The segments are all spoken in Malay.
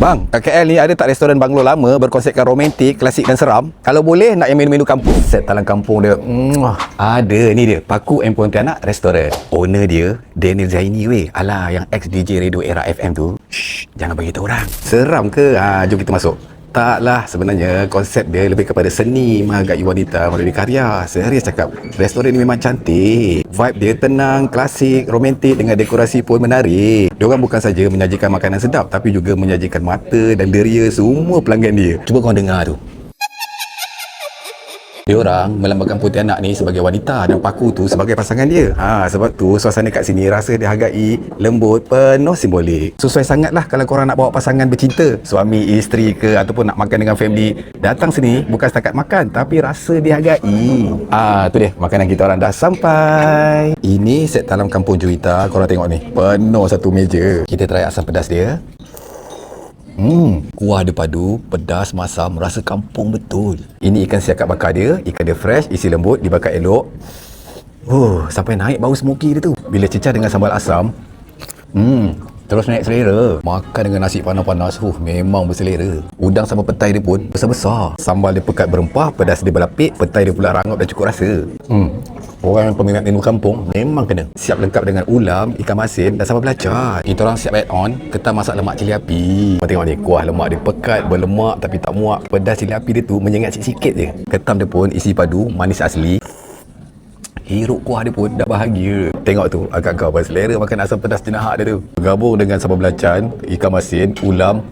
Bang, kat KL ni ada tak restoran banglo lama berkonsepkan romantik, klasik dan seram? Kalau boleh nak yang menu-menu kampung. Set talang kampung dia. Ada ni dia, Paku and Pontianak Restoran. Owner dia Daniel Zaini weh. Alah, yang ex DJ Radio Era FM tu. Shh, jangan bagi tahu orang. Seram ke? Jom kita masuk. Taklah, sebenarnya konsep dia lebih kepada seni menghargai wanita melalui karya. Serius cakap, restoran ni memang cantik. Vibe dia tenang, klasik, romantik dengan dekorasi pun menarik. Diorang bukan saja menyajikan makanan sedap, tapi juga menyajikan mata dan deria semua pelanggan dia. Cuba kau dengar tu. Diorang melambangkan Pontianak ni sebagai wanita dan Paku tu sebagai pasangan dia. Sebab tu suasana kat sini rasa dihargai, lembut, penuh simbolik. Sesuai sangatlah kalau korang nak bawa pasangan bercinta, suami, isteri ke ataupun nak makan dengan family. Datang sini bukan setakat makan tapi rasa dihargai. Tu dia, makanan kita orang dah sampai. Ini set talam kampung Juwita, korang tengok ni. Penuh satu meja. Kita try asam pedas dia. Kuah dia padu, pedas, masam, rasa kampung betul. Ini ikan siakap bakar dia. Ikan dia fresh, isi lembut, dibakar elok. Sampai naik bau smoky dia tu. Bila cecah dengan sambal asam, terus naik selera. Makan dengan nasi panas-panas, memang berselera. Udang sama petai dia pun besar-besar. Sambal dia pekat berempah, pedas dia berlapik, petai dia pula rangup dan cukup rasa. Orang yang peminat menu kampung memang kena. Siap lengkap dengan ulam, ikan masin dan sambal belacan. Kita orang siap add on ketan masak lemak cili api. Kau tengok ni, kuah lemak dia pekat, berlemak tapi tak muak. Pedas cili api dia tu menyengat sikit-sikit je. Ketam dia pun isi padu, manis asli. Hirup kuah dia pun dah bahagia. Tengok tu, agak kau berselera makan asam pedas jenahak dia tu. Bergabung dengan sambal belacan, ikan masin, ulam,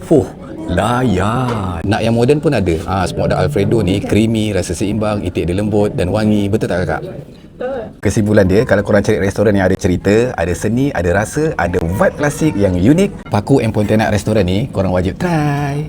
layan. Nak yang moden pun ada. Semua ada Alfredo ni, creamy, rasa seimbang, itik dia lembut dan wangi. Betul tak kakak? Kesimpulan dia, kalau korang cari restoran yang ada cerita, ada seni, ada rasa, ada vibe klasik yang unik, Paku and Pontianak Restoran ni korang wajib try.